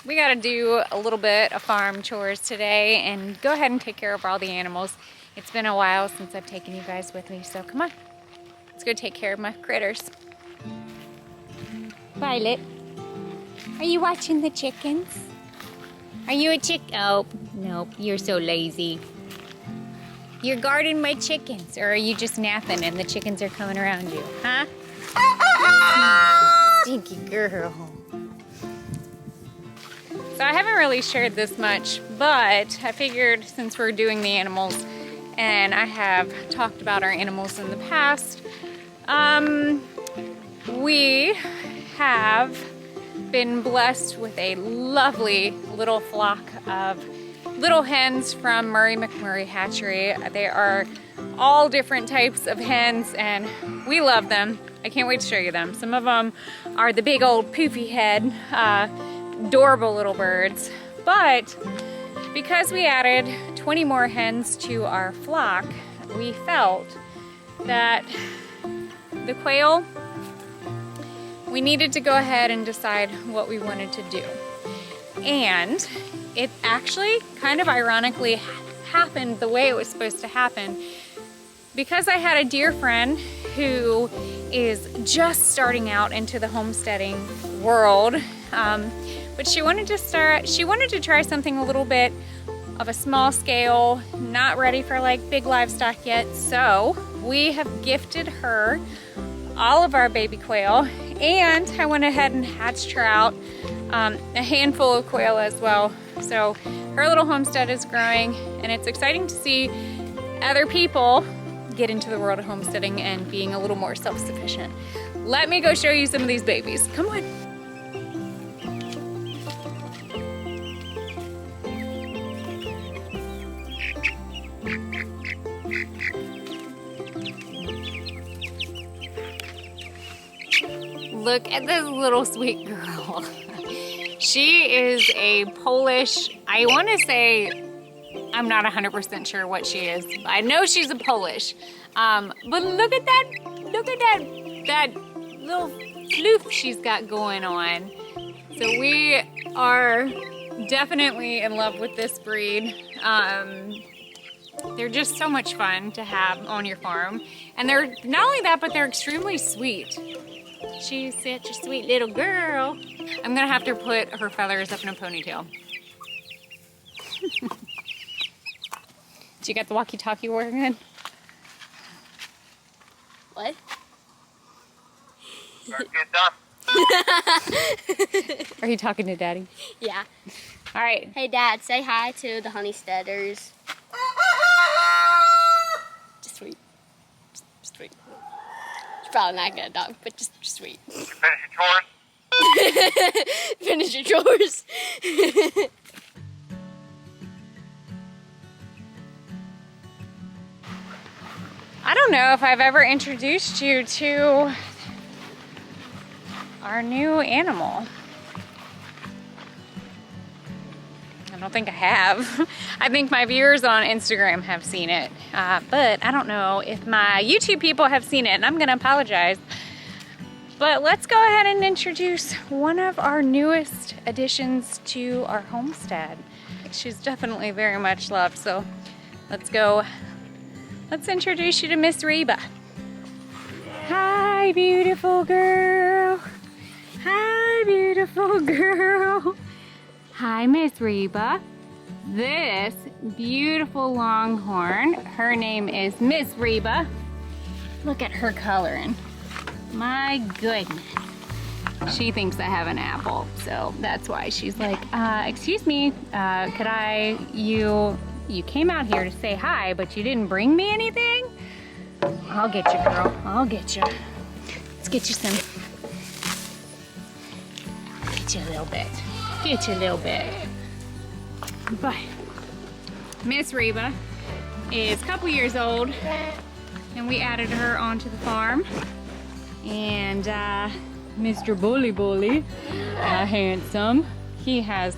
we gotta do a little bit of farm chores today and go ahead and take care of all the animals. It's been a while since I've taken you guys with me, so come on. Let's go take care of my critters. Violet, are you watching the chickens? Are you a chick? Oh, nope, you're so lazy. You're guarding my chickens, or are you just napping and the chickens are coming around you, huh? Stinky girl. So I haven't really shared this much, but I figured since we're doing the animals and I have talked about our animals in the past, we have been blessed with a lovely little flock of little hens from Murray McMurray Hatchery. They are all different types of hens and we love them. I can't wait to show you them. Some of them are the big old poofy head, adorable little birds. But because we added 20 more hens to our flock, we felt that the quail, we needed to go ahead and decide what we wanted to do. And it actually kind of ironically happened the way it was supposed to happen, because I had a dear friend who is just starting out into the homesteading world, but she wanted to try something a little bit of a small scale, not ready for like big livestock yet. So we have gifted her all of our baby quail, and I went ahead and hatched her out a handful of quail as well. So her little homestead is growing, and it's exciting to see other people get into the world of homesteading and being a little more self-sufficient. Let me go show you some of these babies. Come on. Look at this little sweet girl. She is a Polish, I want to say, I'm not 100% sure what she is. I know she's a Polish. But look at that little floof she's got going on. So we are definitely in love with this breed. They're just so much fun to have on your farm. And they're not only that, but they're extremely sweet. She's such a sweet little girl. I'm gonna have to put her feathers up in a ponytail. Do you got the walkie-talkie working? What? Start getting done. Are you talking to Daddy? Yeah. All right. Hey, Dad, say hi to the honeysteaders. Just sweet. Just sweet. She's probably not gonna dog, but just sweet. You finish your chores? Finish your chores. I don't know if I've ever introduced you to our new animal. I don't think I have. I think my viewers on Instagram have seen it, but I don't know if my YouTube people have seen it, and I'm gonna apologize. But let's go ahead and introduce one of our newest additions to our homestead. She's definitely very much loved, so let's go. Let's introduce you to Miss Reba. Hi, beautiful girl. Hi, beautiful girl. Hi, Miss Reba. This beautiful Longhorn, her name is Miss Reba. Look at her coloring. My goodness. She thinks I have an apple, so that's why she's like, excuse me, could you came out here to say hi, but you didn't bring me anything? I'll get you, girl. I'll get you. Let's get you some. Get you a little bit. Get you a little bit. But Miss Reba is a couple years old, and we added her onto the farm. And Mr. Bully, handsome, he has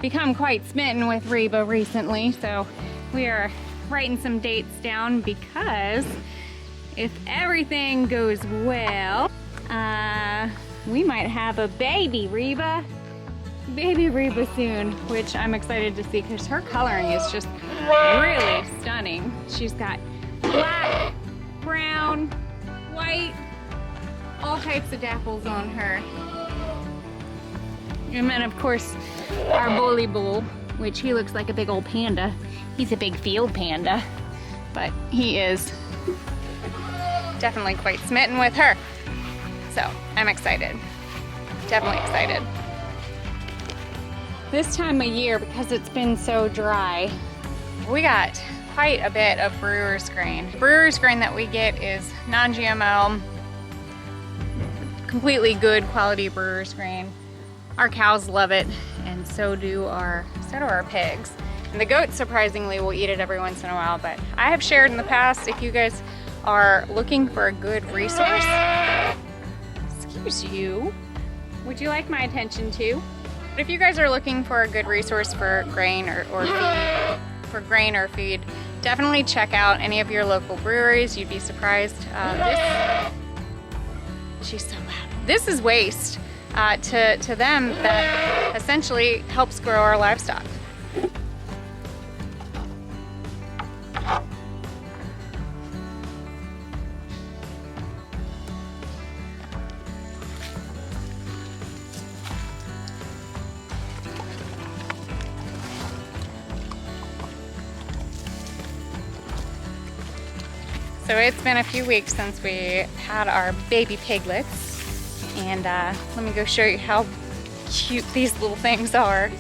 become quite smitten with Reba recently, so we are writing some dates down because if everything goes well, we might have a baby, Reba. baby Reba soon, which I'm excited to see because her coloring is just really stunning. She's got black, brown, white, all types of dapples on her. And then of course our bully bull, which he looks like a big old panda. He's a big field panda, but he is definitely quite smitten with her. So I'm excited, definitely excited. This time of year, because it's been so dry, we got quite a bit of brewer's grain. Brewer's grain that we get is non-GMO, completely good quality brewer's grain. Our cows love it, and so do our pigs. And the goats surprisingly will eat it every once in a while, but I have shared in the past, if you guys are looking for a good resource, excuse you, would you like my attention too? But if you guys are looking for a good resource for grain or feed, definitely check out any of your local breweries. You'd be surprised. She's so loud. This is waste to them that essentially helps grow our livestock. So it's been a few weeks since we had our baby piglets, and let me go show you how cute these little things are.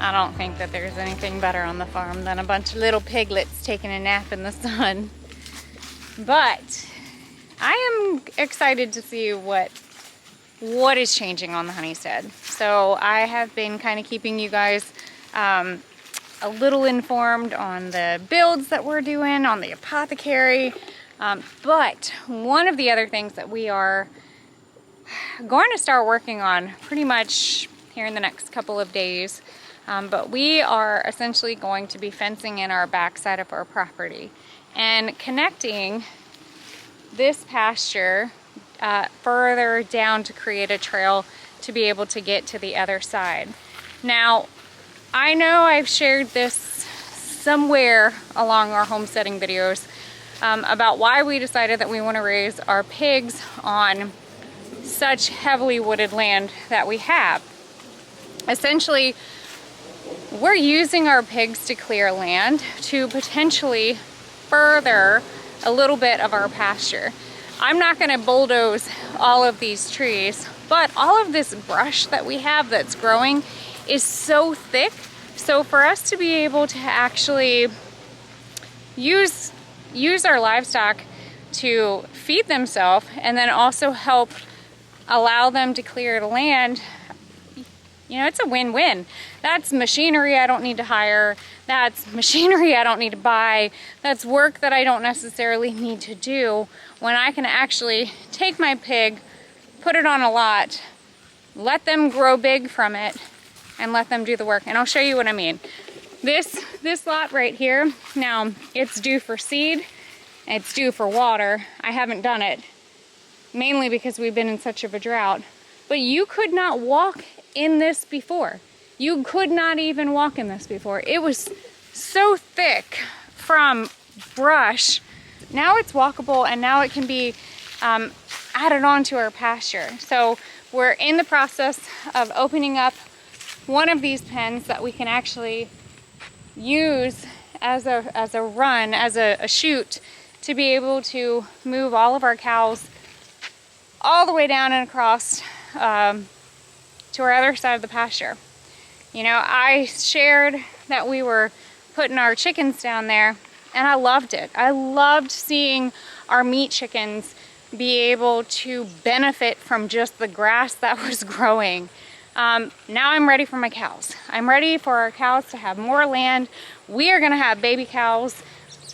I don't think that there's anything better on the farm than a bunch of little piglets taking a nap in the sun. But I am excited to see what is changing on the Honeystead. So I have been kind of keeping you guys a little informed on the builds that we're doing, on the apothecary. But one of the other things that we are going to start working on pretty much here in the next couple of days, but we are essentially going to be fencing in our backside of our property and connecting this pasture further down to create a trail to be able to get to the other side. Now, I know I've shared this somewhere along our homesteading videos about why we decided that we want to raise our pigs on such heavily wooded land that we have. Essentially, we're using our pigs to clear land to potentially further a little bit of our pasture. I'm not going to bulldoze all of these trees, but all of this brush that we have that's growing is so thick. So for us to be able to actually use our livestock to feed themselves and then also help allow them to clear the land, you know, it's a win-win. That's machinery I don't need to hire. That's machinery I don't need to buy. That's work that I don't necessarily need to do when I can actually take my pig, put it on a lot, let them grow big from it, and let them do the work. And I'll show you what I mean. This lot right here, now it's due for seed, it's due for water. I haven't done it, mainly because we've been in such of a drought. But you could not walk in this before. You could not even walk in this before. It was so thick from brush. Now it's walkable, and now it can be added on to our pasture. So we're in the process of opening up one of these pens that we can actually use as a run, as a chute, to be able to move all of our cows all the way down and across to our other side of the pasture. You know, I shared that we were putting our chickens down there, and I loved it. I loved seeing our meat chickens be able to benefit from just the grass that was growing. Now I'm ready for my cows. I'm ready for our cows to have more land. We are gonna have baby cows,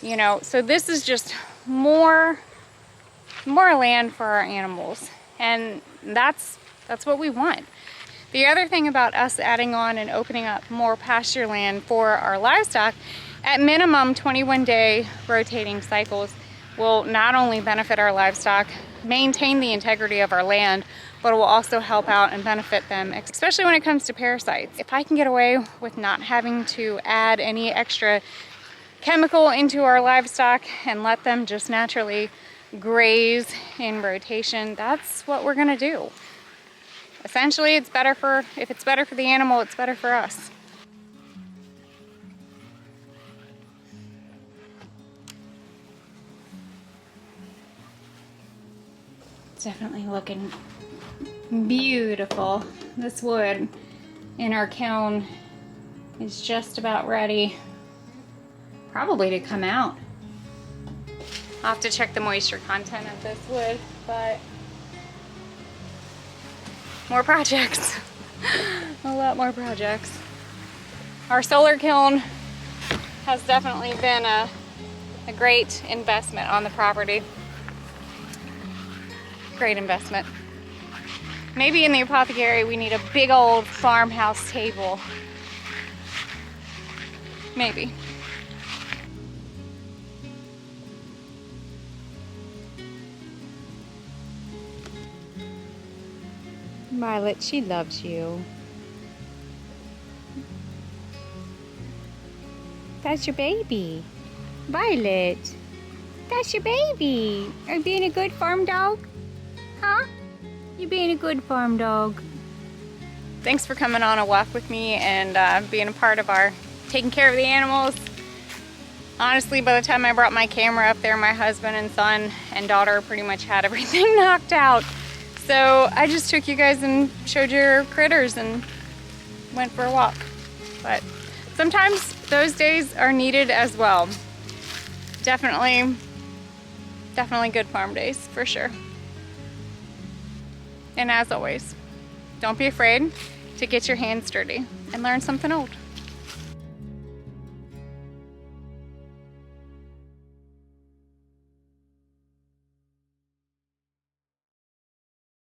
you know, so this is just more land for our animals. And that's what we want. The other thing about us adding on and opening up more pasture land for our livestock, at minimum 21-day rotating cycles will not only benefit our livestock, maintain the integrity of our land, but it will also help out and benefit them, especially when it comes to parasites. If I can get away with not having to add any extra chemical into our livestock and let them just naturally graze in rotation, that's what we're gonna do. Essentially, if it's better for the animal, it's better for us. It's definitely looking beautiful. This wood in our kiln is just about ready, probably to come out. I'll have to check the moisture content of this wood, but more projects. A lot more projects. Our solar kiln has definitely been a great investment on the property. Great investment. Maybe in the apothecary we need a big old farmhouse table. Maybe. Violet, she loves you. That's your baby. Violet, that's your baby. Are you being a good farm dog? Huh? You being a good farm dog. Thanks for coming on a walk with me and being a part of our taking care of the animals. Honestly, by the time I brought my camera up there, my husband and son and daughter pretty much had everything knocked out. So I just took you guys and showed your critters and went for a walk. But sometimes those days are needed as well. Definitely good farm days, for sure. And as always, don't be afraid to get your hands dirty and learn something old.